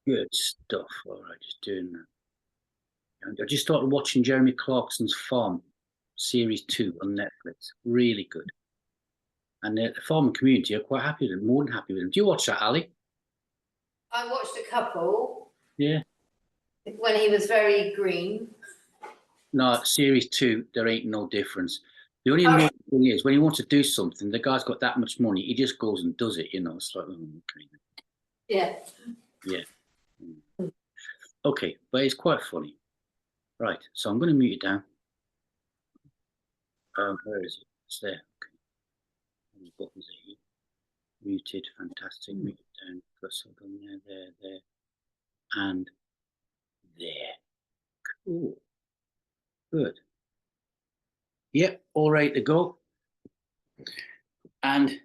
Good stuff. All right, just doing that. And I just started watching Jeremy Clarkson's Farm, Series 2 on Netflix. Really good. And the farming community are quite happy with him, more than happy with him. Do you watch that, Ali? I watched a couple Yeah. when he was very green. No, Series 2, there ain't no difference. The only Oh. annoying thing is when he wants to do something, the guy's got that much money, he just goes and does it, you know. It's like, okay. Yeah. Yeah. Okay, but it's quite funny. Right, so I'm going to mute it down. Where is it? It's there. Okay. Any buttons here? Muted, fantastic. Mute it down. Plus, I've gone there, and there. Cool. Good. Yep, all ready to go. And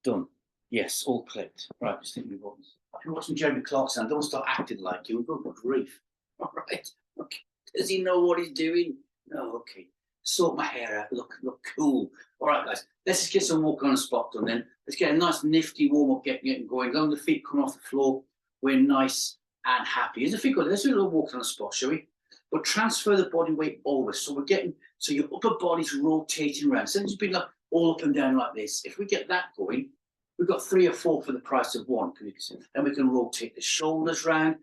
done. Yes, all clicked. Right, just think of buttons. If you're watching Jeremy Clarkson, don't start acting like you. Good grief. All right. Okay. Does he know what he's doing? No, okay. Sort my hair out. Look cool. All right, guys. Let's just get some walking on the spot done then. Let's get a nice nifty warm-up getting going. Long the feet coming off the floor. We're nice and happy. As the feet go, let's do a little walking on the spot, shall we? But transfer the body weight over. So we're getting, so your upper body's rotating around. So it's been like all up and down like this. If we get that going, we've got 3 or 4 for the price of 1. Then we can rotate the shoulders round.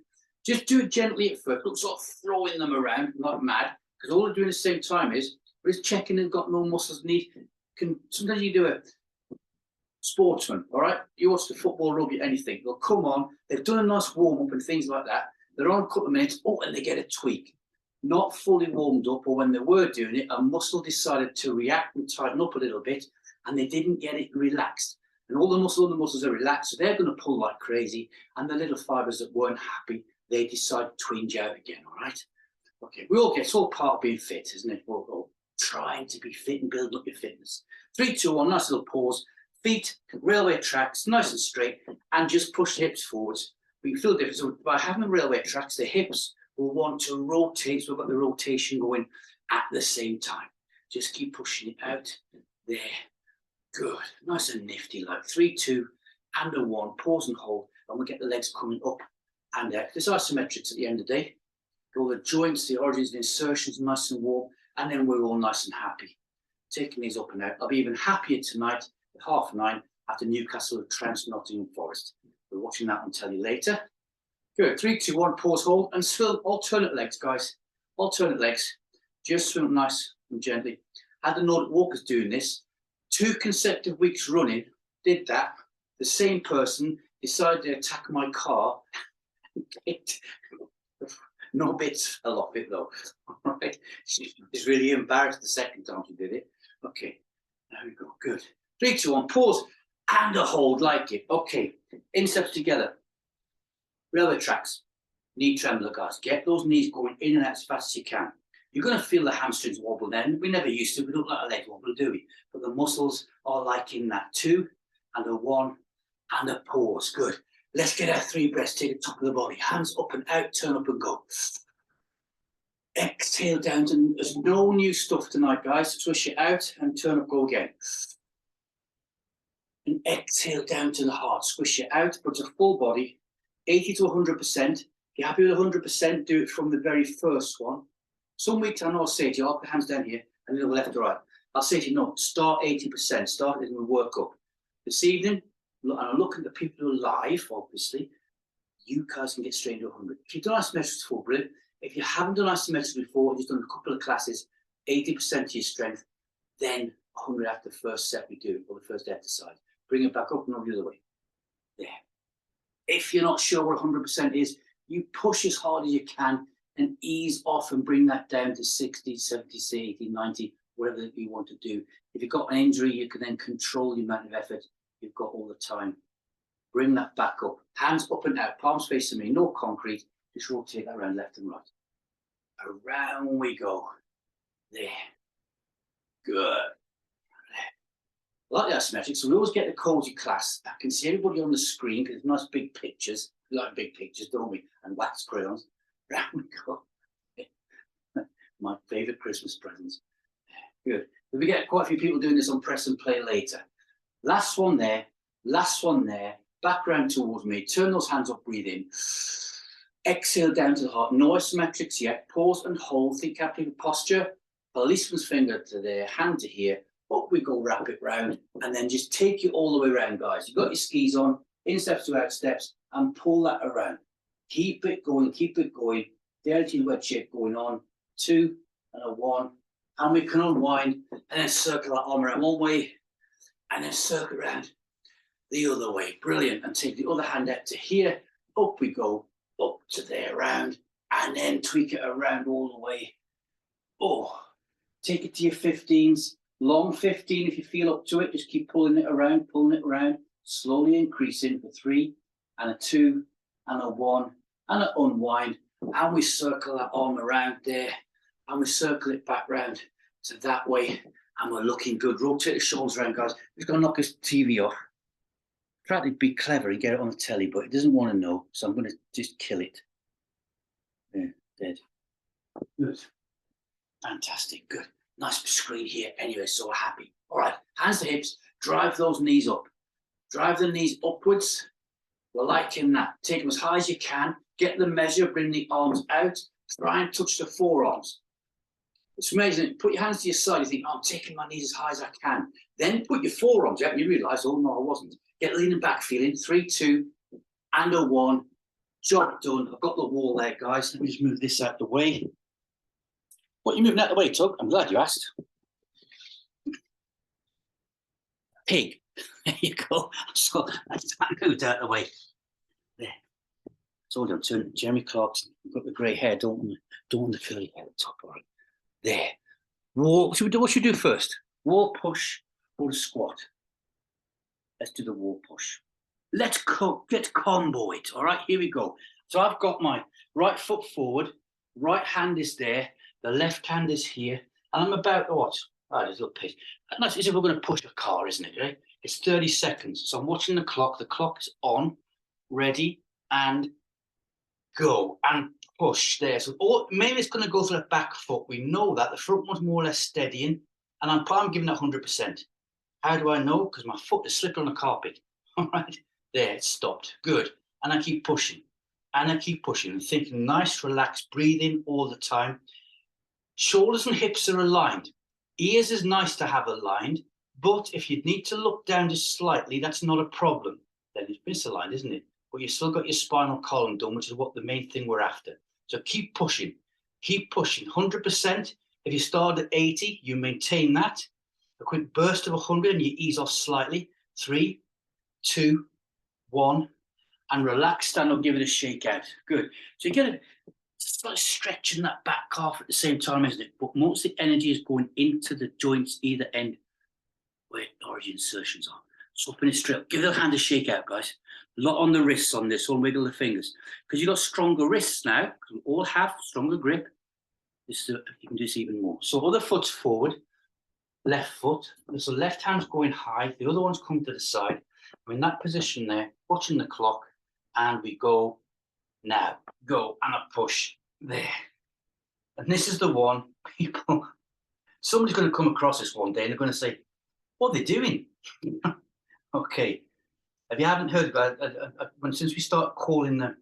Just do it gently at first. Look, sort of throwing them around, not mad, because all they're doing at the same time is we're just checking they've got no muscles need. Sometimes you do a sportsman, all right? You watch the football, rugby, anything. They'll come on, they've done a nice warm up and things like that. They're on a couple of minutes, and they get a tweak. Not fully warmed up, or when they were doing it, a muscle decided to react and tighten up a little bit, and they didn't get it relaxed. And all the muscles are relaxed, so they're going to pull like crazy. And the little fibers that weren't happy, they decide to twinge out again, all right? Okay, it's all part of being fit, isn't it? We're all trying to be fit and build up your fitness. 3, 2, 1, nice little pause. Feet, railway tracks, nice and straight, and just push the hips forwards. We can feel the difference. So by having the railway tracks, the hips will want to rotate, so we've got the rotation going at the same time. Just keep pushing it out. There. Good. Nice and nifty, like 3, 2, and a 1. Pause and hold, and we'll get the legs coming up and out. This isometrics at the end of the day. All the joints, the origins, the insertions, nice and warm, and then we're all nice and happy. Taking these up and out. I'll be even happier tonight at 9:30 after Newcastle Trent Nottingham Forest. We're watching that and tell you later. Good. 3, 2, 1. Pause, hold, and swim. Alternate legs, guys. Alternate legs. Just swim nice and gently. I had the Nordic walkers doing this. 2 consecutive weeks running, did that. The same person decided to attack my car. No bits fell off it though. All right. She was really embarrassed the second time she did it. Okay, there we go. Good. 3, 2, 1. Pause and a hold like it. Okay, insteps together. Railway tracks. Knee tremolo, guys. Get those knees going in and out as fast as you can. You're going to feel the hamstrings wobble then. We never used to. We don't like a leg wobble, do we? But the muscles are liking that 2 and a 1 and a pause. Good. Let's get our 3 breaths. Take the top of the body. Hands up and out. Turn up and go. Exhale down to, there's no new stuff tonight, guys. Swish it out and turn up, go again. And exhale down to the heart. Squish it out, put a full body, 80 to 100%. If you're happy with 100%, do it from the very first one. Some weeks I know I'll say to you, I'll put hands down here and then left or right. I'll say to you, no, start 80%, start it and work up. This evening, and I'm looking at the people who are live, obviously, you guys can get straight into 100. If you've done isometrics before, brilliant. If you haven't done isometrics before, just done a couple of classes, 80% of your strength, then 100 after the first set we do, or the first exercise. Bring it back up and over the other way. There. If you're not sure what 100% is, you push as hard as you can and ease off and bring that down to 60, 70, 80, 90, whatever you want to do. If you've got an injury, you can then control the amount of effort you've got all the time. Bring that back up. Hands up and out, palms facing me, no concrete. Just rotate that around left and right. Around we go. There. Good. Like the isometrics, so we always get the cozy class. I can see everybody on the screen because nice big pictures. We like big pictures, don't we? And wax crayons. Round we go. My favourite Christmas presents. Good. We get quite a few people doing this on press and play later. Last one there, back round towards me. Turn those hands up, breathe in. Exhale down to the heart. No isometrics yet. Pause and hold. Think captive posture. Policeman's finger to there, hand to here. Up we go, wrap it round, and then just take you all the way around, guys. You've got your skis on, in steps to out steps, and pull that around. Keep it going, keep it going. The attitude wedge shape going on. 2 and a 1. And we can unwind and then circle that arm around one way and then circle around the other way. Brilliant. And take the other hand up to here. Up we go, up to there, around, and then tweak it around all the way. Oh, take it to your 15s. Long 15 if you feel up to it. Just keep pulling it around, slowly increasing for 3 and a 2 and a 1 and an unwind. And we circle that arm around there and we circle it back round to that way. And we're looking good. Rotate the shoulders around, guys. We're going to knock his TV off. Try to be clever and get it on the telly, but it doesn't want to know. So I'm going to just kill it. There, dead. Good. Fantastic, good. Nice screen here anyway, so we're happy. All right, hands to hips, drive those knees up. Drive the knees upwards. We're liking that. Take them as high as you can. Get the measure, bring the arms out. Try and touch the forearms. It's amazing. Put your hands to your side. You think, oh, I'm taking my knees as high as I can. Then put your forearms out and you realise, oh, no, I wasn't. Get leaning back, feeling. 3, 2, and a 1. Job done. I've got the wall there, guys. Let me just move this out the way. What are you moving out the way, Tug? I'm glad you asked. Pig. There you go. So that's moved out the way. There. Told you I'm turning Jeremy Clarkson. You've got the grey hair, don't want the curly hair at the top. All right. There. Wall. What should we do first? Wall push or the squat? Let's do the wall push. Let's combo it. All right, here we go. So I've got my right foot forward, right hand is there. The left hand is here, and I'm about what? Right, there's a little pitch. That's as if we're going to push a car, isn't it? Right? It's 30 seconds. So I'm watching the clock. The clock's on, ready, and go and push there. So maybe it's going to go through the back foot. We know that the front one's more or less steadying, and I'm giving it 100%. How do I know? Because my foot is slipping on the carpet. All right, there, it's stopped. Good, and I keep pushing, and I keep pushing, and thinking nice, relaxed, breathing all the time. Shoulders and hips are aligned. Ears is nice to have aligned, but if you need to look down just slightly, that's not a problem. Then it's misaligned, isn't it? But you've still got your spinal column done, which is what the main thing we're after. So keep pushing, 100%. If you start at 80, you maintain that. A quick burst of 100 and you ease off slightly. 3, 2, 1, and relax, stand up, give it a shake out. Good. So you get a start stretching that back calf at the same time, isn't it? But most of the energy is going into the joints either end where origin insertions are. So up in it straight up. Give the hand a shake out, guys. A lot on the wrists on this one, wiggle the fingers. Because you've got stronger wrists now, because we all have stronger grip. This you can do this even more. So other foot's forward, left foot. So left hand's going high, the other one's come to the side. We're in that position there, watching the clock, and we go now. Go and a push there. And this is the one people, somebody's going to come across this one day and they're going to say, what are they doing? Okay. If you haven't heard about it, since we started calling the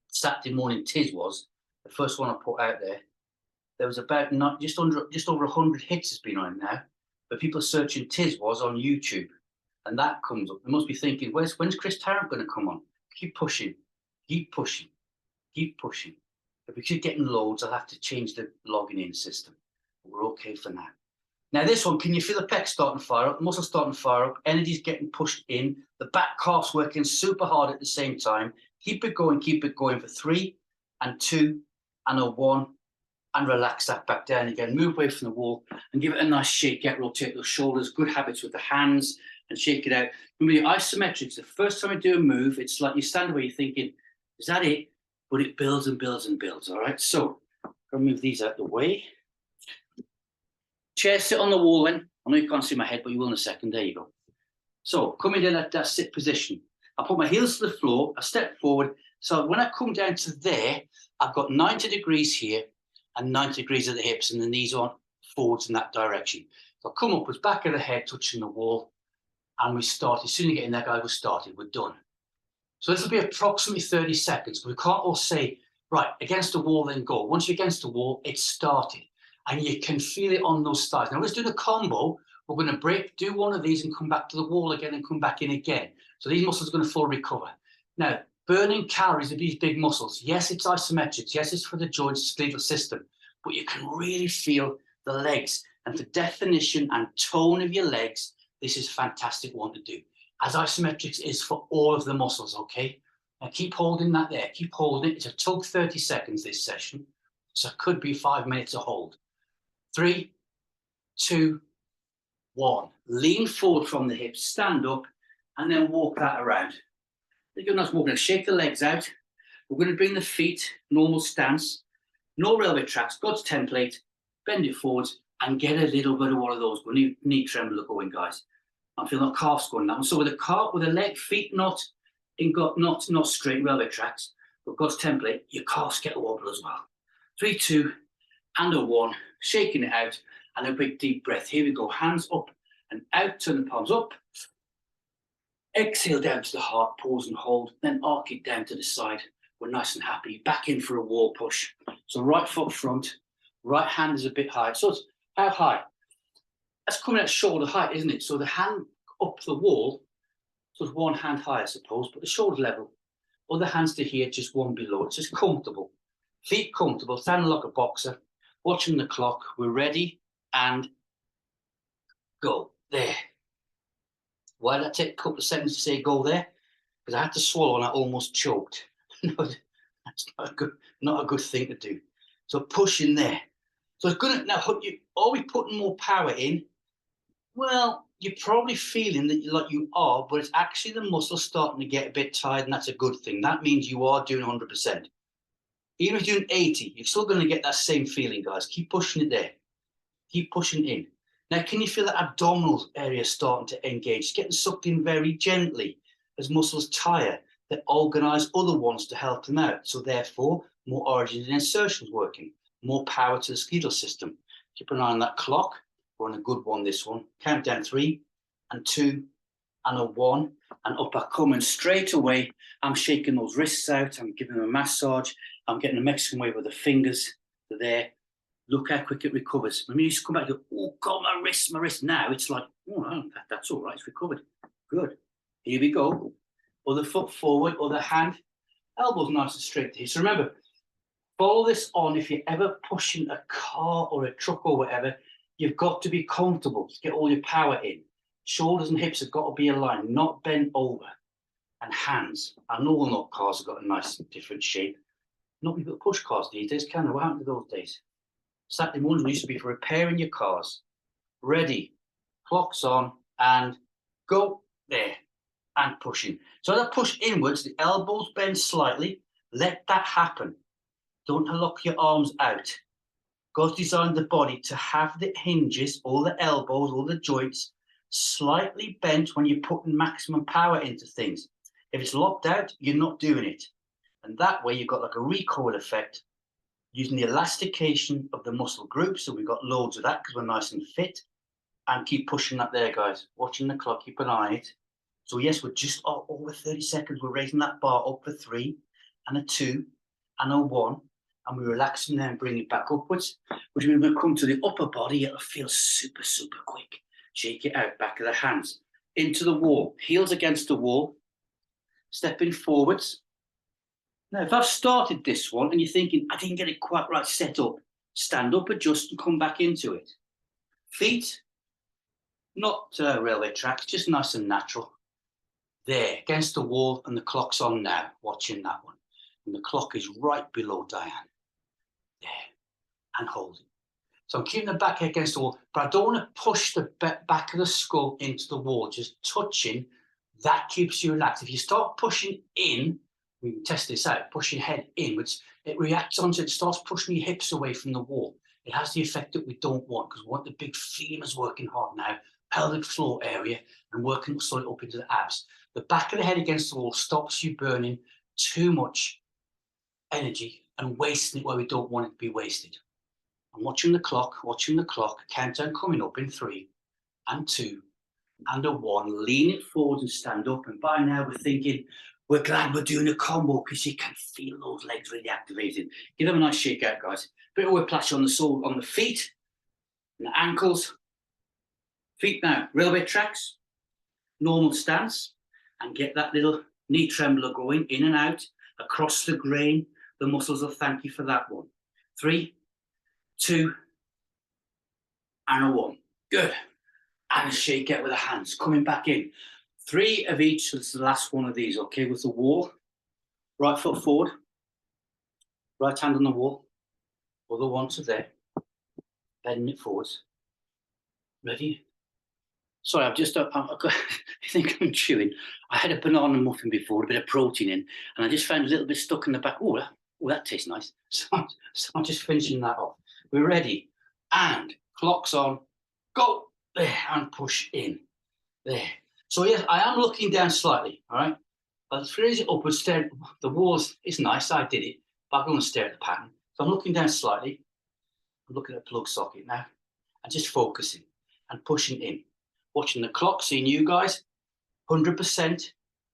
Saturday morning Tiz was, the first one I put out there was about just over 100 hits has been on it now. But people searching Tiz was on YouTube. And that comes up. They must be thinking, when's Chris Tarrant going to come on? Keep pushing. Keep pushing. Keep pushing. If we keep getting loads, I'll have to change the logging in system. But we're okay for now. Now this one, can you feel the pec starting to fire up, the muscle starting to fire up, energy's getting pushed in, the back calf's working super hard at the same time. Keep it going for 3 and 2 and a 1, and relax that back down again. Move away from the wall and give it a nice shake, rotate those shoulders, good habits with the hands, and shake it out. Remember your isometrics, the first time you do a move, it's like you stand away, you're thinking, is that it? But it builds and builds and builds, all right? So, I'll move these out the way. Chair, sit on the wall then. I know you can't see my head, but you will in a second. There you go. So, coming in at that sit position. I put my heels to the floor, I step forward. So when I come down to there, I've got 90 degrees here and 90 degrees at the hips, and the knees are forwards in that direction. So I'll come upwards, back of the head, touching the wall, and we start. As soon as you get in there, guys, we're started. We're done. So this will be approximately 30 seconds, but we can't all say, right, against the wall, then go. Once you're against the wall, it's started. And you can feel it on those thighs. Now let's do the combo. We're going to break, do one of these and come back to the wall again and come back in again. So these muscles are going to fully recover. Now, burning calories of these big muscles. Yes, it's isometrics. Yes, it's for the joints, skeletal system. But you can really feel the legs. And for definition and tone of your legs, this is a fantastic one to do. As isometrics is for all of the muscles, okay? Now keep holding that there. Keep holding it. It's a took 30 seconds, this session. So it could be 5 minutes to hold. 3, 2, 1. Lean forward from the hips, stand up, and then walk that around. We're going to shake the legs out. We're going to bring the feet, normal stance, no railway tracks, God's template, bend it forwards, and get a little bit of one of those. Knee tremble going, guys. I'm feeling the calves going down. So with the leg, feet not straight railway tracks, but God's template, your calves get a wobble as well. 3, 2, and a 1. Shaking it out, and a big deep breath. Here we go. Hands up and out. Turn the palms up. Exhale down to the heart. Pause and hold. Then arc it down to the side. We're nice and happy. Back in for a wall push. So right foot front. Right hand is a bit high. So it's how high? That's coming at shoulder height, isn't it? So the hand up the wall, so it's one hand high, I suppose, but the shoulder level. Other hands to here, just one below. It's just comfortable. Feet comfortable, standing like a boxer, watching the clock. We're ready and go. There. Why did I take a couple of seconds to say go there? Because I had to swallow and I almost choked. No, that's not a good thing to do. So push in there. So it's gonna now. Are we putting more power in? Well, you're probably feeling that like you are, but it's actually the muscles starting to get a bit tired, and that's a good thing. That means you are doing 100%. Even if you're doing 80, you're still going to get that same feeling, guys. Keep pushing it there. Keep pushing in. Now, can you feel that abdominal area starting to engage? It's getting sucked in very gently as muscles tire that organize other ones to help them out. So therefore, more origins and insertions working, more power to the skeletal system. Keep an eye on that clock. We're on a good one, this one. Count down 3 and 2 and a 1. And up I come, and straight away, I'm shaking those wrists out. I'm giving them a massage. I'm getting a Mexican way with the fingers. They're there. Look how quick it recovers. When you used to come back and go, oh, God, my wrist. Now it's like, oh, that's all right. It's recovered. Good. Here we go. Other foot forward, other hand. Elbows nice and straight here. So remember, follow this on. If you're ever pushing a car or a truck or whatever, you've got to be comfortable to get all your power in. Shoulders and hips have got to be aligned, not bent over. And hands. I know all not cars have got a nice different shape. Not people push cars these days, can they? What happened to those days? Saturday mornings used to be for repairing your cars. Ready, clocks on, and go there, and pushing. So as I push inwards, the elbows bend slightly. Let that happen. Don't lock your arms out. God's designed the body to have the hinges, all the elbows, all the joints, slightly bent when you're putting maximum power into things. If it's locked out, you're not doing it. And that way you've got like a recoil effect using the elastication of the muscle group. So we've got loads of that because we're nice and fit. And keep pushing that there, guys. Watching the clock, keep an eye on it. So yes, we're just over 30 seconds. We're raising that bar up for 3 and a 2 and a 1. And we relax from there and bring it back upwards. Which means when we come to the upper body, it'll feel super, super quick. Shake it out, back of the hands. Into the wall, heels against the wall. Stepping forwards. Now, if I've started this one and you're thinking, I didn't get it quite right set up, stand up, adjust, and come back into it. Feet, not railway tracks, just nice and natural. There, against the wall, and the clock's on now, watching that one. And the clock is right below Diane. There, and hold it. So I'm keeping the back against the wall, but I don't want to push the back of the skull into the wall, just touching. That keeps you relaxed. If you start pushing in, we can test this out, push your head inwards, it reacts onto it, starts pushing your hips away from the wall. It has the effect that we don't want, because we want the big femurs working hard now, pelvic floor area, and working slowly up into the abs. The back of the head against the wall stops you burning too much energy and wasting it where we don't want it to be wasted. I'm watching the clock, countdown coming up in 3 and 2 and a 1. Lean it forward and stand up. And by now we're thinking, We're glad we're doing a combo because you can feel those legs really activated. Give them a nice shake out, guys. Bit of whiplash on the sole, on the feet, and the ankles. Feet now, railway tracks, normal stance, and get that little knee trembler going in and out across the grain. The muscles will thank you for that one. 3, 2, and a 1. Good. And a shake out with the hands, coming back in. 3 of each, so this is the last one of these, okay, with the wall. Right foot forward, right hand on the wall, other one to there, bending it forwards. Ready? Sorry, I think I'm chewing. I had a banana muffin before, a bit of protein in, and I just found a little bit stuck in the back. Oh, that tastes nice. So I'm just finishing that off. We're ready. And clock's on. Go. There, and push in. There. So yes, I am looking down slightly, all right? But raise it upwards, stare. The walls is nice, I did it, but I'm going to stare at the pattern. So I'm looking down slightly. I'm looking at the plug socket now, and just focusing and pushing in. Watching the clock, seeing you guys, 100%.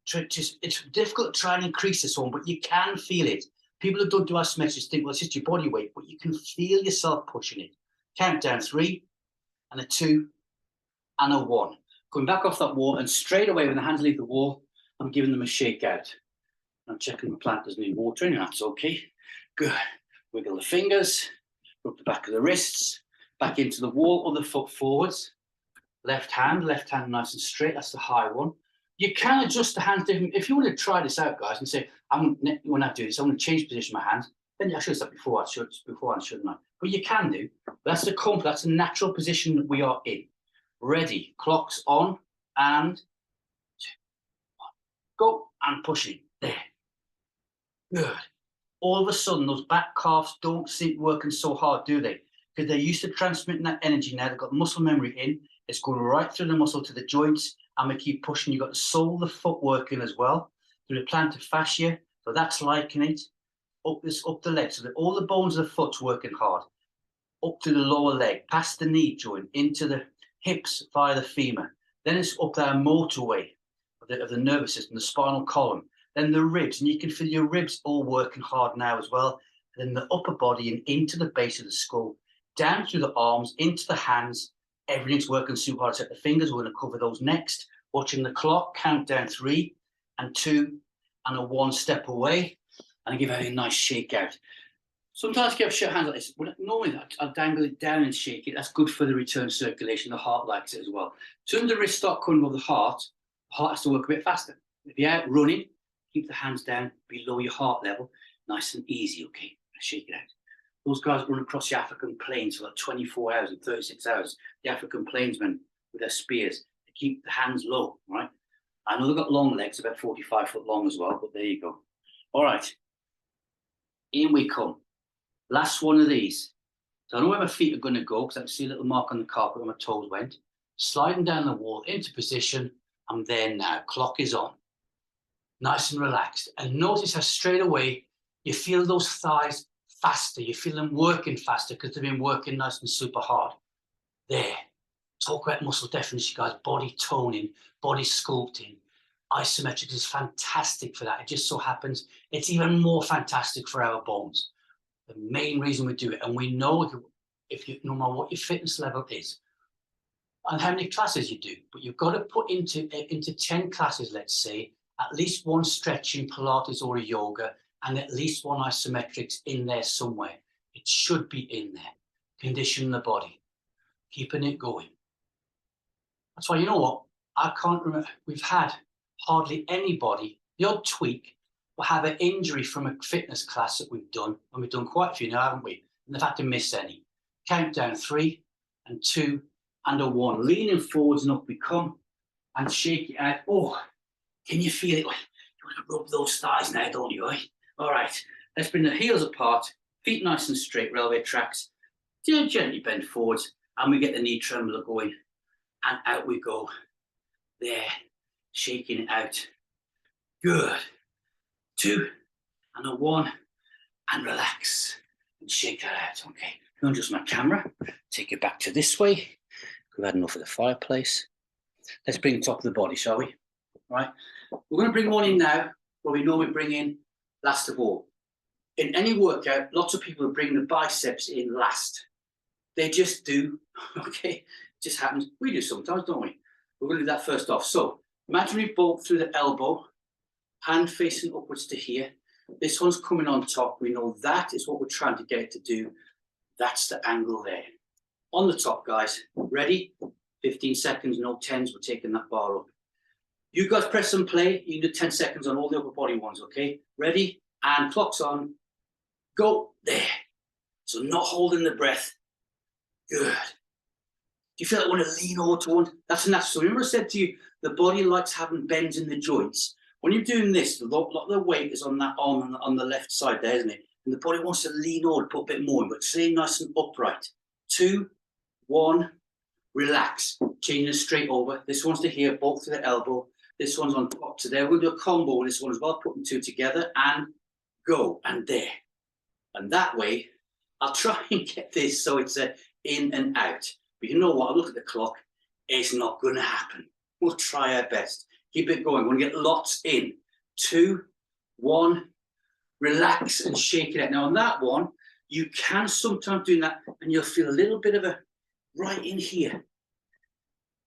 It's difficult to try and increase this one, but you can feel it. People who don't do isometrics think, well, it's just your body weight, but you can feel yourself pushing it. Count down 3, and a 2, and a 1. Going back off that wall, and straight away when the hands leave the wall, I'm giving them a shake out. I'm checking the plant doesn't need watering, and that's okay. Good. Wiggle the fingers, rub the back of the wrists, back into the wall, other foot forwards. Left hand nice and straight, that's the high one. You can adjust the hands different. If you want to try this out, guys, and say, when I do this, I'm going to change position of my hands, then I should have said before, shouldn't I? But you can do. That's the comfort, that's the natural position that we are in. Ready, clock's on, and 2, 1. Go, and pushing, there. Good. All of a sudden, those back calves don't seem working so hard, do they? Because they're used to transmitting that energy now. They've got muscle memory in. It's going right through the muscle to the joints, and we keep pushing. You've got the sole of the foot working as well, through the plantar fascia, so that's liking it. Up the leg, so that all the bones of the foot's working hard. Up to the lower leg, past the knee joint, into the hips via the femur. Then it's up that motorway of the nervous system, the spinal column. Then the ribs, and you can feel your ribs all working hard now as well. Then the upper body and into the base of the skull, down through the arms, into the hands. Everything's working super hard. Set the fingers, we're going to cover those next. Watching the clock, count down 3, and 2, and a 1 step away. And I give it a nice shake out. Sometimes you have shut hands like this. Normally I'll dangle it down and shake it. That's good for the return circulation. The heart likes it as well. As soon as the wrist start coming above the heart has to work a bit faster. If you're out running, keep the hands down below your heart level. Nice and easy, okay? Shake it out. Those guys run across the African plains for like 24 hours and 36 hours. The African plainsmen with their spears, they keep the hands low, right? I know they've got long legs, about 45 foot long as well, but there you go. All right, in we come. Last one of these. So I know where my feet are going to go because I can see a little mark on the carpet where my toes went. Sliding down the wall into position. I'm there now. Clock is on. Nice and relaxed. And notice how straight away you feel those thighs faster. You feel them working faster because they've been working nice and super hard. There. Talk about muscle definition, guys. Body toning, body sculpting. Isometrics is fantastic for that. It just so happens it's even more fantastic for our bones. The main reason we do it, and we know if you, no matter what your fitness level is, and how many classes you do, but you've got to put into 10 classes, let's say, at least one stretching, Pilates or a yoga, and at least one isometrics in there somewhere. It should be in there. Conditioning the body, keeping it going. That's why, you know what, I can't remember, we've had hardly anybody, the odd tweak, will have an injury from a fitness class that we've done, and we've done quite a few now, haven't we? And they've had to miss any. Count down 3, and 2, and a 1. Leaning forwards and up we come, and shake it out. Oh, can you feel it? You want to rub those thighs now, don't you? Eh? All right, let's bring the heels apart, feet nice and straight, railway tracks. Gently bend forwards, and we get the knee trembler going, and out we go. There, shaking it out. Good. 2, and a 1, and relax, and shake that out. Okay, I'm going to adjust my camera, take it back to this way. We've had enough of the fireplace. Let's bring the top of the body, shall we? All right, we're going to bring one in now, where we normally bring in last of all. In any workout, lots of people bring the biceps in last. They just do, okay? It just happens. We do sometimes, don't we? We're going to do that first off. So imagine we bolt through the elbow, hand facing upwards to here. This one's coming on top. We know that is what we're trying to get it to do. That's the angle there. On the top, guys. Ready? 15 seconds, no 10s. We're taking that bar up. You guys press and play. You can do 10 seconds on all the upper body ones, okay? Ready? And clock's on. Go. There. So not holding the breath. Good. Do you feel like you want to lean over to one? That's natural. Remember I said to you, the body likes having bends in the joints. When you're doing this, a lot of the weight is on that arm on the left side there, isn't it? And the body wants to lean over, put a bit more in, but stay nice and upright. 2, 1, relax. Changing it straight over. This one's to here, bolt to the elbow. This one's on top to there. We'll do a combo with this one as well, putting 2 together and go, and there. And that way, I'll try and get this so it's a in and out. But you know what? I look at the clock. It's not going to happen. We'll try our best. Keep it going. We're going to get lots in. 2, 1, relax and shake it out. Now on that one, you can sometimes do that and you'll feel a little bit of a right in here.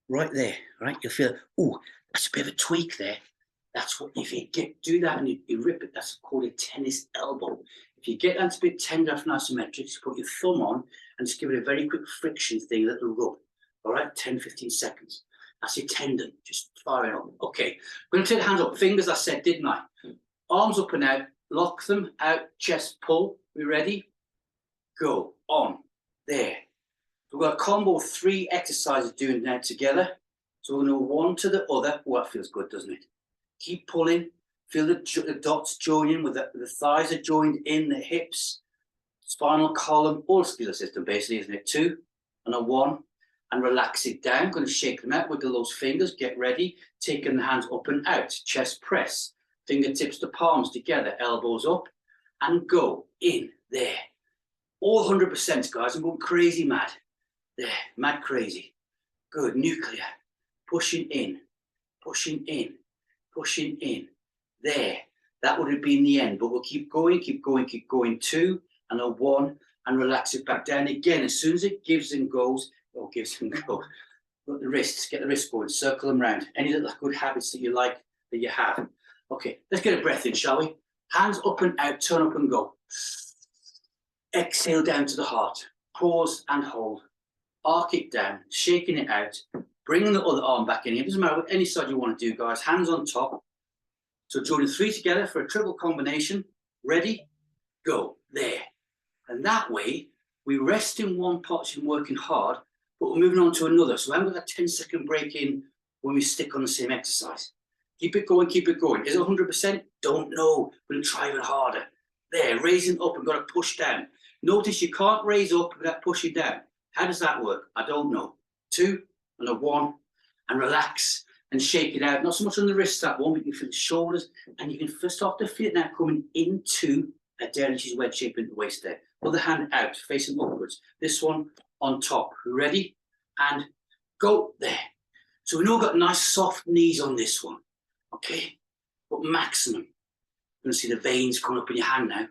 Right there, right? You'll feel, oh, that's a bit of a tweak there. That's what, if you do that and you rip it, that's called a tennis elbow. If you get that a bit tender from isometrics, you put your thumb on and just give it a very quick friction thing, a little rub. All right, 10, 15 seconds. That's your tendon, just firing up. Okay, we're going to take the hands up. Fingers, I said, didn't I? Arms up and out, lock them out, chest pull. We ready? Go, on, there. We've got a combo of 3 exercises doing now together. So we're going to go one to the other. Oh, that feels good, doesn't it? Keep pulling. Feel the dots joining with the thighs are joined in, the hips, spinal column, all skeletal system basically, isn't it? 2 and a 1. And relax it down. Going to shake them out, wiggle those fingers, get ready. Taking the hands up and out, chest press, fingertips to palms together, elbows up, and go in there. All 100%, guys. I'm going crazy mad. There, mad crazy. Good, nuclear. Pushing in, pushing in, pushing in. There. That would have been the end, but we'll keep going, keep going, keep going. 2 and a 1, and relax it back down again. As soon as it gives and goes, or gives and goes, put the wrists, get the wrists going, circle them round. Any little good habits that you like, that you have. Okay, let's get a breath in, shall we? Hands up and out, turn up and go. Exhale down to the heart. Pause and hold. Arc it down, shaking it out, bringing the other arm back in here. It doesn't matter what any side you want to do, guys. Hands on top. So joining 3 together for a triple combination. Ready? Go. There. And that way, we rest in one position working hard, but we're moving on to another. So I haven't got that 10-second break in when we stick on the same exercise. Keep it going, keep it going. Is it 100%? Don't know. We're going to try even harder. There, raising up and got to push down. Notice you can't raise up without pushing down. How does that work? I don't know. 2 and a 1, and relax and shake it out. Not so much on the wrists, that one, but you can feel the shoulders, and you can first start to feel it now coming into a derrick wedge shape in the waist there. Other hand out, facing upwards. This one on top. Ready? And go there. So we know we've got nice soft knees on this one. Okay? But maximum. You're going to see the veins coming up in your hand now.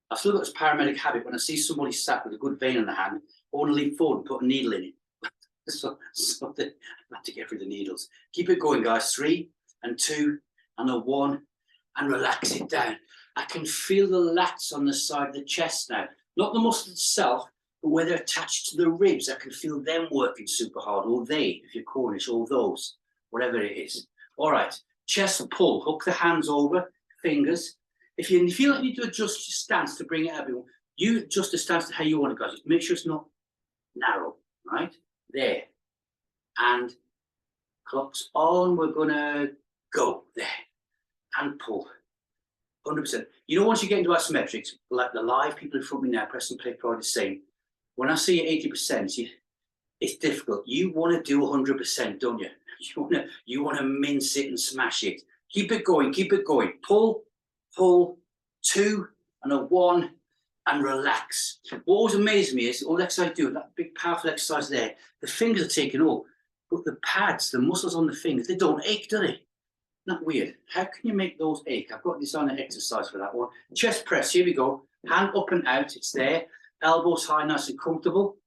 I've still got this paramedic habit. When I see somebody sat with a good vein in the hand, I want to lean forward and put a needle in it. so I have to get rid of the needles. Keep it going, guys. 3 and 2 and a 1, and relax it down. I can feel the lats on the side of the chest now. Not the muscle itself, but where they're attached to the ribs. I can feel them working super hard, or they, if you're Cornish, or those, whatever it is. All right, chest pull. Hook the hands over, fingers. If you feel like you need to adjust your stance to bring it up, you adjust the stance to how you want it, guys. Just make sure it's not narrow, right? There. And clock's on. We're going to go there. And pull. 100%. You know, once you get into isometrics, like the live people in front of me now, press and play probably the same. When I see 80%, it's difficult. You want to do 100%, don't you? You want to mince it and smash it. Keep it going, keep it going. Pull, pull, 2 and a 1, and relax. What always amazes me is all the exercise I do, that big powerful exercise there, the fingers are taking all, but the pads, the muscles on the fingers, they don't ache, do they? that weird? How can you make those ache? I've got this on an exercise for that one. Chest press, here we go. Hand up and out, it's there. Elbows high, nice and comfortable.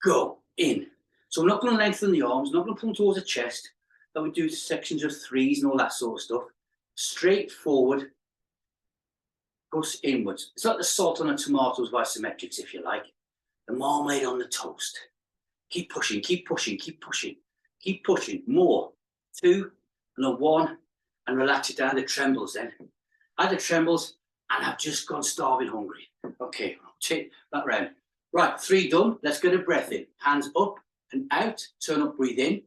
Go, in. So we're not going to lengthen the arms, not going to pull towards the chest. That we do sections of threes and all that sort of stuff. Straight forward, goes inwards. It's like the salt on the tomatoes of Isometrics, if you like. The marmalade on the toast. Keep pushing, keep pushing, keep pushing. Keep pushing, more. 2 and a 1, and relax it down. The trembles then. I had the trembles, and I've just gone starving hungry. Okay, take that round. Right, 3 done. Let's get a breath in. Hands up and out. Turn up, breathe in.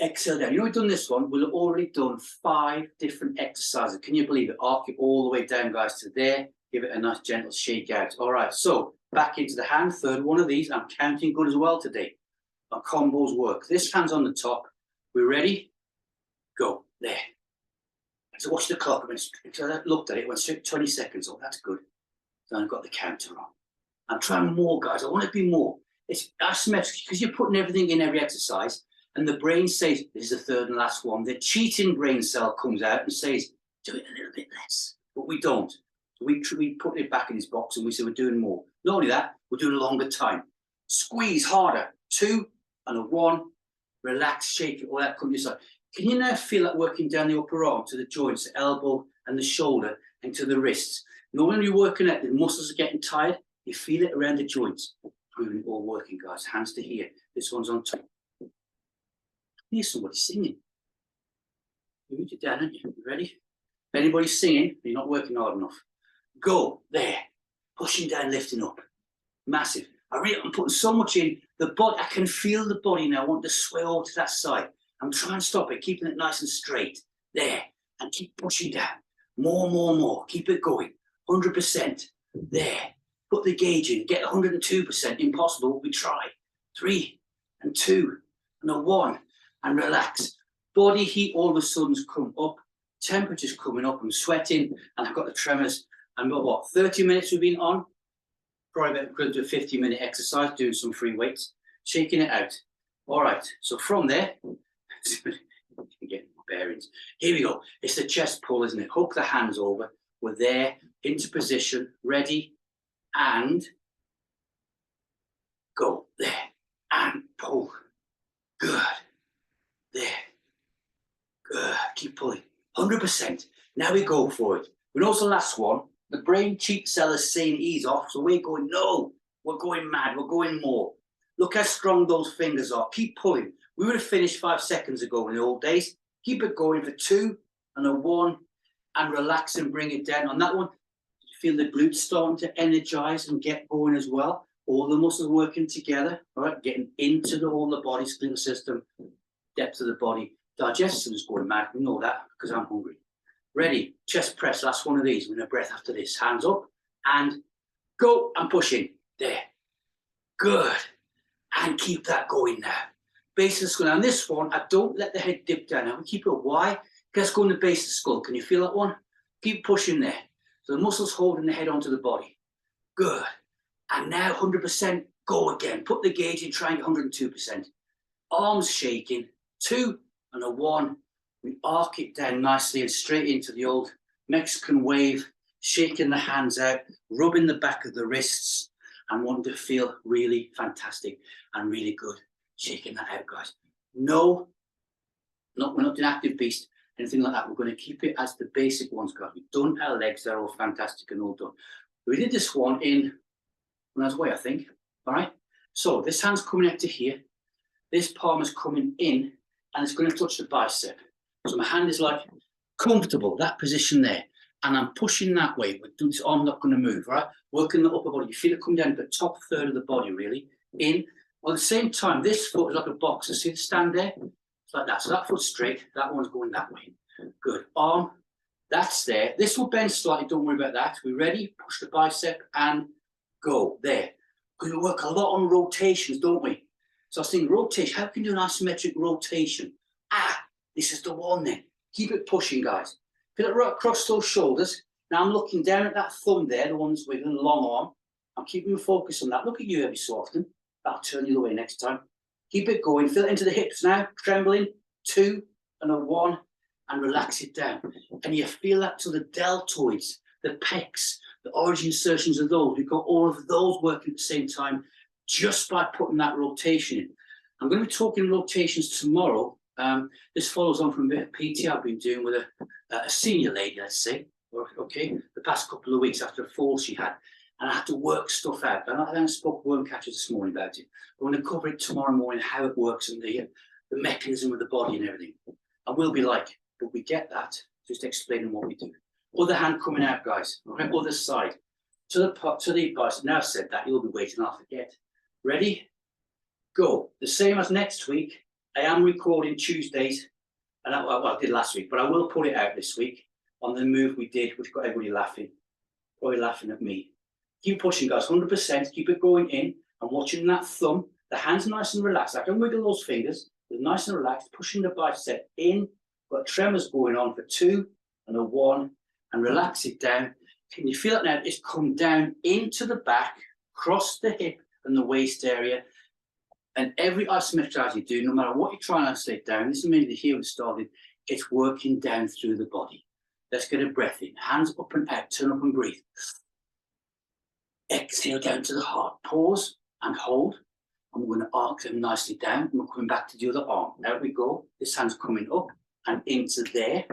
Exhale down. You know we've done this one. We've already done 5 different exercises. Can you believe it? Arc it all the way down, guys, to there. Give it a nice gentle shake out. All right, so back into the hand. 3rd one of these. I'm counting good as well today. Our combos work. This hand's on the top. We're ready? Go. There. So watch the clock. I looked at it. It went straight 20 seconds. Oh, that's good. Then I've got the counter on. I'm trying more, guys. I want to be more. It's asymmetric because you're putting everything in every exercise. And the brain says, this is the 3rd and last one. The cheating brain cell comes out and says, do it a little bit less. But we don't. So we put it back in this box and we say we're doing more. Not only that, we're doing a longer time. Squeeze harder. 2 and a 1. Relax, shake it, all that comes inside. Can you now feel that working down the upper arm to the joints, the elbow and the shoulder and to the wrists? Now when you're working out, the muscles are getting tired. You feel it around the joints. Proving it all working, guys. Hands to here. This one's on top. Hear somebody singing. You reach it down, aren't you? You ready? If anybody's singing, you're not working hard enough. Go, there. Pushing down, lifting up. Massive. I'm putting so much in. The body, I can feel the body now. I want to sway over to that side. I'm trying to stop it, keeping it nice and straight. There. And keep pushing down. More, more, more. Keep it going. 100%. There. Put the gauge in. Get 102%. Impossible. We try. 3 and 2 and a 1. And relax. Body heat all of a sudden's come up. Temperature's coming up. I'm sweating. And I've got the tremors. I've got what? 30 minutes we've been on. Probably about going to do a 50-minute exercise, doing some free weights. Shaking it out. All right. So from there, getting bearings. Here we go. It's the chest pull, isn't it? Hook the hands over. We're there. Into position. Ready. And go. There. And pull. Good. There. Good. Keep pulling. 100%. Now we go for it. We know it's the last one. The brain cheat cell is saying ease off. So we're going, no. We're going mad. We're going more. Look how strong those fingers are. Keep pulling. We would have finished 5 seconds ago in the old days. Keep it going for 2 and a 1. And relax and bring it down. On that one, you feel the glutes starting to energize and get going as well. All the muscles working together. All right. Getting into all the body, skeletal system. Depth of the body. Digestion is going mad. We know that because I'm hungry. Ready. Chest press. Last one of these. We're going to breath after this. Hands up and go. And pushing. There. Good. And keep that going now. Base of the skull. Now, this one, I don't let the head dip down. Now, we keep it up. Why? Let's go in the base of the skull. Can you feel that one? Keep pushing there. So the muscles holding the head onto the body. Good. And now 100%. Go again. Put the gauge in. Try and get 102%. Arms shaking. 2 and a 1. We arc it down nicely and straight into the old Mexican wave. Shaking the hands out. Rubbing the back of the wrists. And wanting to feel really fantastic and really good. Shaking that out, guys. No, we're not doing active beast, anything like that. We're going to keep it as the basic ones, guys. We've done our legs. They're all fantastic and all done. We did this one when I was away, I think. All right. So this hand's coming out to here. This palm is coming in and it's going to touch the bicep. So my hand is like comfortable, that position there. And I'm pushing that way. But this arm not going to move, right? Working the upper body. You feel it come down to the top third of the body, really. In. At the same time, this foot is like a boxer. See the stand there? It's like that. So that foot's straight. That one's going that way. Good. Arm. That's there. This will bend slightly. Don't worry about that. We ready? Push the bicep and go. There. Because we work a lot on rotations, don't we? So I was thinking rotation. How can you do an isometric rotation? This is the one then. Keep it pushing, guys. Feel it right across those shoulders. Now I'm looking down at that thumb there, the one that's wiggling, the long arm. I'm keeping my focus on that. Look at you every so often. That'll turn you the way next time. Keep it going. Feel it into the hips now. Trembling. 2 and a 1, and relax it down. And you feel that to the deltoids, the pecs, the origin insertions of those. We've got all of those working at the same time just by putting that rotation in. I'm going to be talking rotations tomorrow. This follows on from a bit of PT I've been doing with a senior lady, let's say, okay, the past couple of weeks after a fall she had. And I had to work stuff out. And I spoke to worm catchers this morning about it. I'm going to cover it tomorrow morning, how it works and the mechanism of the body and everything. I will be like, but we get that, just explaining what we do. Other hand coming out, guys. Okay, other side. To the bicep. Now I've said that, you'll be waiting, I'll forget. Ready? Go. The same as next week. I am recording Tuesdays, and I did last week, but I will put it out this week on the move we did, which got everybody laughing. Probably laughing at me. Keep pushing, guys, 100%. Keep it going in and watching that thumb. The hands nice and relaxed. I can wiggle those fingers. They're nice and relaxed. Pushing the bicep in. Got tremors going on for 2 and a 1. And relax it down. Can you feel it now? It's come down into the back, across the hip and the waist area. And every isometric you do, no matter what you're trying to stay down, this is mainly the heel started, it's working down through the body. Let's get a breath in. Hands up and out. Turn up and breathe. Exhale down to the heart. Pause and hold. And we're going to arc them nicely down. And we're coming back to the other arm. There we go. This hand's coming up and into there.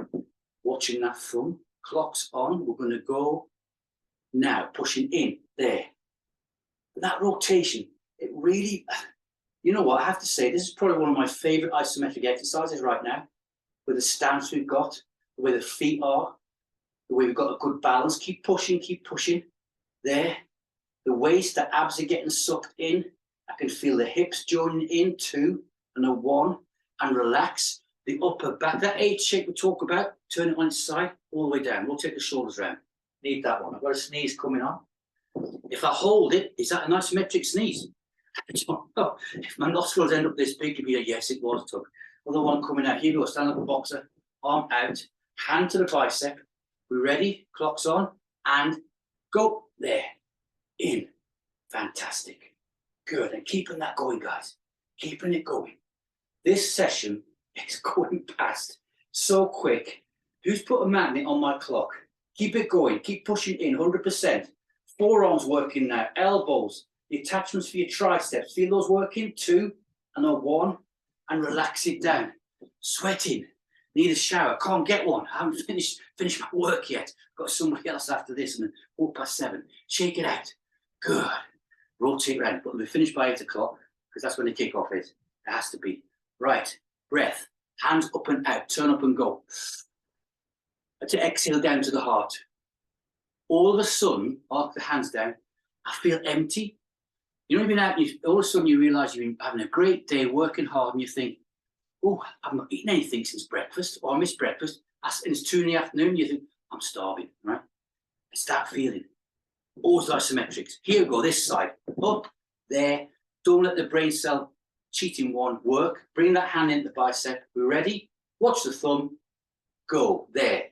Watching that thumb. Clocks on. We're going to go now. Pushing in. There. That rotation, it really, you know what, I have to say, this is probably one of my favourite isometric exercises right now. With the stance we've got, the way the feet are, the way we've got a good balance. Keep pushing, keep pushing. There. The waist, the abs are getting sucked in. I can feel the hips joining in, 2 and a 1. And relax. The upper back, that H shape we talk about, turn it on its side, all the way down. Rotate the shoulders around. Need that one. I've got a sneeze coming on. If I hold it, is that an isometric sneeze? I don't know. If my nostrils end up this big, it'd be a yes, it was, Tug. Other one coming out. Here we go. Stand like a boxer. Arm out. Hand to the bicep. We ready? Clocks on. And go. There. In. Fantastic. Good. And keeping that going, guys. Keeping it going. This session is going past so quick. Who's put a magnet on my clock? Keep it going. Keep pushing in. 100%. Forearms working now. Elbows. The attachments for your triceps. Feel those working? 2 and a 1. And relax it down. Sweating. Need a shower. Can't get one. I haven't finished my work yet. Got somebody else after this and then 7:15. Shake it out. Good. Rotate around. But we'll finish by 8 o'clock because that's when the kickoff is. It has to be. Right. Breath. Hands up and out. Turn up and go. To exhale down to the heart. All of a sudden, arc the hands down, I feel empty. You know, you've been out, all of a sudden you realise you've been having a great day, working hard, and you think, oh, I've not eaten anything since breakfast, or I missed breakfast, and it's 2 in the afternoon, you think, I'm starving, right? It's that feeling. All the isometrics. Here we go, this side. Up, there. Don't let the brain cell cheating one work. Bring that hand into the bicep. We're ready? Watch the thumb. Go, there.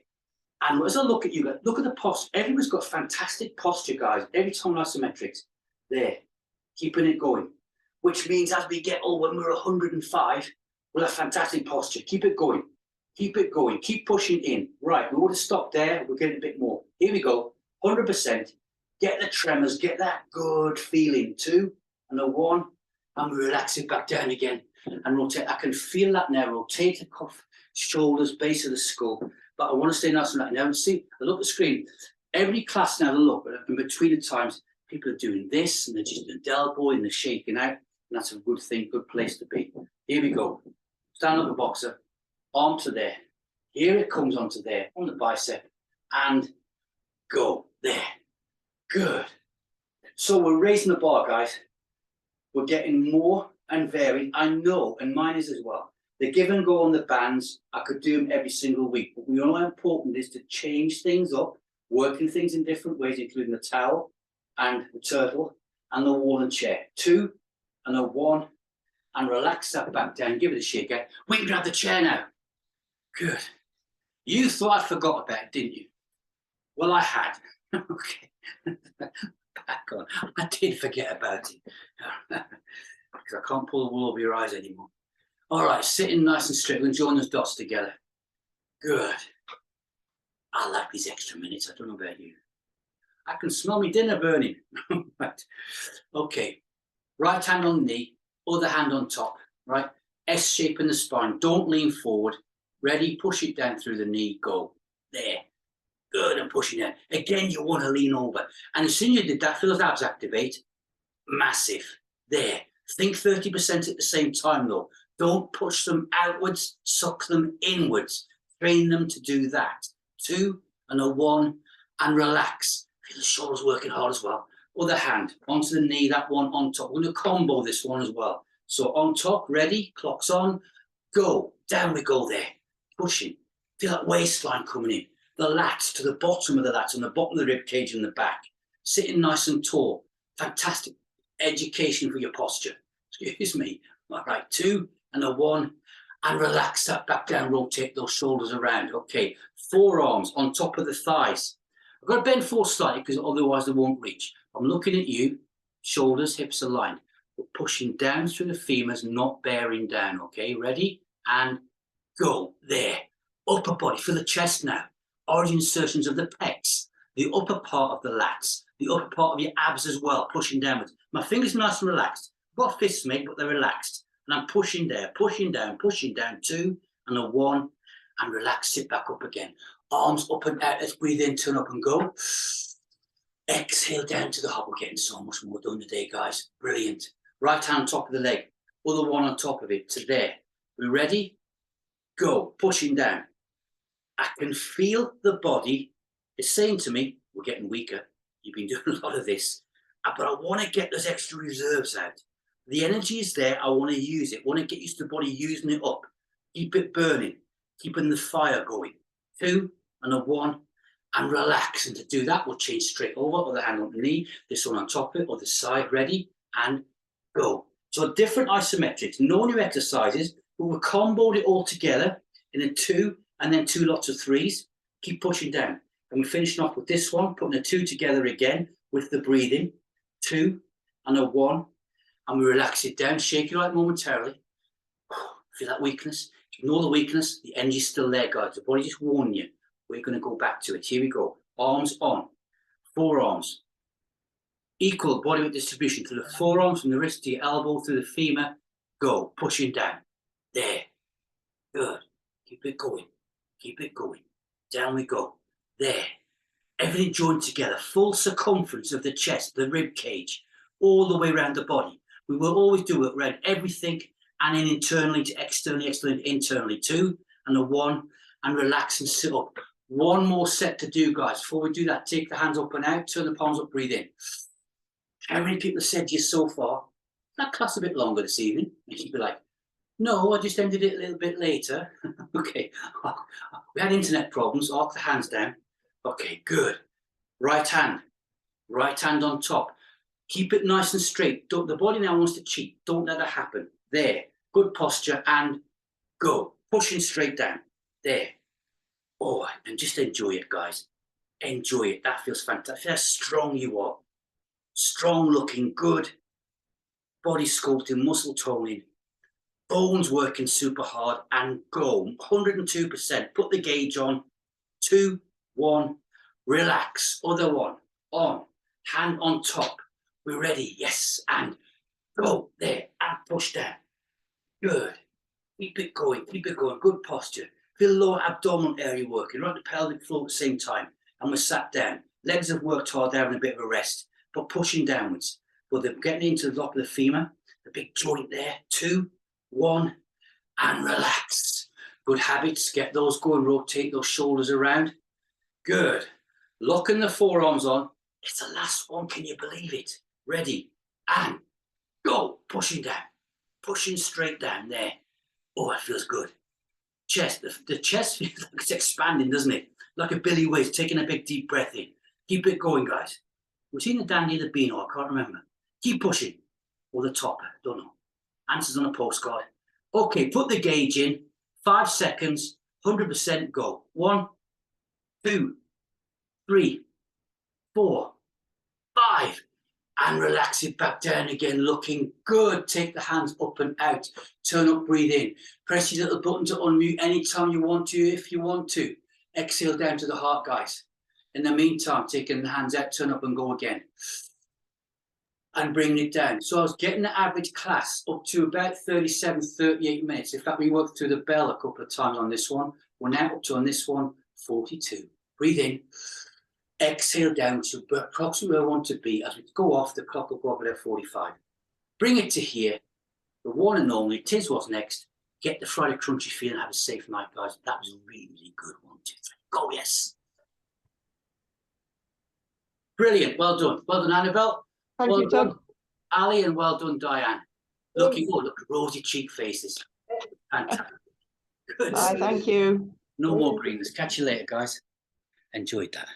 And as I look at you, look at the posture. Everyone's got fantastic posture, guys. Every time isometrics. There. Keeping it going. Which means as we get old, when we're 105, we'll have fantastic posture. Keep it going. Keep it going. Keep pushing in. Right, we would have stopped there. We're getting a bit more. Here we go. 100%. Get the tremors. Get that good feeling. 2 and a 1. And we relax it back down again. And rotate. I can feel that now. Rotate the cuff, shoulders, base of the skull. But I want to stay nice and right now. And see, I look at the screen. Every class now, look, in between the times, people are doing this and they're just doing delboy and they're shaking out. And that's a good thing, good place to be. Here we go. Stand like a boxer. Arm to there. Here it comes onto there, on the bicep. And go. There. Good. So we're raising the bar, guys. We're getting more and varied. I know, and mine is as well. The give and go on the bands, I could do them every single week. But we know how important it is to change things up, working things in different ways, including the towel and the turtle and the wall and chair. 2 and a 1. And relax that back down. Give it a shake out. We can grab the chair now. Good. You thought I forgot about it, didn't you? Well, I had. Okay. Back on. I did forget about it. Because I can't pull the wool over your eyes anymore. All right, sitting nice and straight. We're going to join those dots together. Good. I like these extra minutes. I don't know about you. I can smell my dinner burning. Right. Okay. Right hand on the knee, other hand on top. Right. S shape in the spine. Don't lean forward. Ready? Push it down through the knee. Go. There. Good. And pushing down. Again, you want to lean over. And as soon as you did that, feel those abs activate. Massive. There. Think 30% at the same time, though. Don't push them outwards. Suck them inwards. Train them to do that. 2 and a 1 and relax. Feel the shoulders working hard as well. Other hand onto the knee, that one on top. We're going to combo this one as well. So on top, ready, clocks on, go. Down we go there. Pushing. Feel that waistline coming in. The lats to the bottom of the lats, on the bottom of the rib cage and the back. Sitting nice and tall. Fantastic education for your posture. Excuse me. All right, 2 and a 1. And relax that back down, rotate those shoulders around. Okay, forearms on top of the thighs. I've got to bend forward slightly because otherwise they won't reach. I'm looking at you, shoulders, hips aligned. We're pushing down through the femurs, not bearing down. Okay, ready? And go. There. Upper body, feel the chest now. Origin insertions of the pecs, the upper part of the lats, the upper part of your abs as well, pushing downwards. My fingers are nice and relaxed. I've got fists made, but they're relaxed. And I'm pushing there, pushing down, 2 and a 1, and relax, sit back up again. Arms up and out, let's breathe in, turn up and go. Exhale down to the hop. We're getting so much more done today, guys. Brilliant. Right hand top of the leg, other one on top of it to there. We ready? Go, pushing down. I can feel the body is saying to me, we're getting weaker. You've been doing a lot of this, but I want to get those extra reserves out. The energy is there. I want to use it. I want to get used to the body using it up. Keep it burning, keeping the fire going. 2 and a 1 and relax. And to do that, we'll change straight over. Other hand on the knee, this one on top of it, other side, ready, and go. So different isometrics, no new exercises, but we've comboed it all together in a 2 and then 2 lots of 3s. Keep pushing down. And we're finishing off with this one, putting a 2 together again with the breathing. 2 and a 1. And we relax it down, shake it out momentarily. Feel that weakness? Ignore the weakness. The energy's still there, guys. The body just warning you. We're going to go back to it. Here we go. Arms on. Forearms. Equal body weight distribution to the forearms, from the wrist to your elbow, through the femur. Go. Pushing down. There. Good. Keep it going. Keep it going. Down we go. There. Everything joined together. Full circumference of the chest, the rib cage, all the way around the body. We will always do it around everything, and then internally to externally, externally to internally. 2 and a 1, and relax and sit up. One more set to do, guys. Before we do that, take the hands up and out, turn the palms up, breathe in. How many people have said to you so far, that class a bit longer this evening? And you'd be like, no, I just ended it a little bit later. Okay, we had internet problems, arc the hands down. Okay, good. Right hand on top. Keep it nice and straight. The body now wants to cheat. Don't let that happen. There. Good posture and go. Pushing straight down. There. Oh, and just enjoy it, guys. Enjoy it. That feels fantastic. How strong you are. Strong looking, good. Body sculpting, muscle toning. Bones working super hard and go. 102%. Put the gauge on. 2, 1. Relax. Other one. On. Hand on top. We're ready. Yes. And go. There. And push down. Good. Keep it going. Keep it going. Good posture. Feel the lower abdominal area working. Right, the pelvic floor at the same time. And we're sat down. Legs have worked hard. They're having a bit of a rest. But pushing downwards. But they're getting into the top of the femur. The big joint there. 2, 1. And relax. Good habits. Get those going. Rotate those shoulders around. Good. Locking the forearms on. It's the last one. Can you believe it? Ready. And go. Pushing down. Pushing straight down there. Oh, it feels good. Chest. The chest feels like it's expanding, doesn't it? Like a Billy Ways, taking a big deep breath in. Keep it going, guys. We've seen the Dandy the Beano. I can't remember. Keep pushing. Or the topper. Don't know. Answers on a postcard. Okay, put the gauge in. 5 seconds. 100% go. 1, 2, 3, 4, 5. And relax it back down again, looking good. Take the hands up and out. Turn up, breathe in. Press your little button to unmute anytime you want to, if you want to. Exhale down to the heart, guys. In the meantime, taking the hands out, turn up and go again. And bring it down. So I was getting the average class up to about 37, 38 minutes. In fact, we worked through the bell a couple of times on this one. We're now up to, on this one, 42. Breathe in. Exhale down to approximately where I want to be. As we go off, the clock will go up at 45. Bring it to here. The one and only, tis what's next. Get the Friday crunchy feel and have a safe night, guys. That was a really, really good 1, 2, 3. Go, yes. Brilliant. Well done. Well done, Annabelle. Thank you, done, Doug. Ali, and well done, Diane. Looking good. Look, rosy cheek faces. Fantastic. Good. Bye, thank you. No more greenness. Catch you later, guys. Enjoyed that.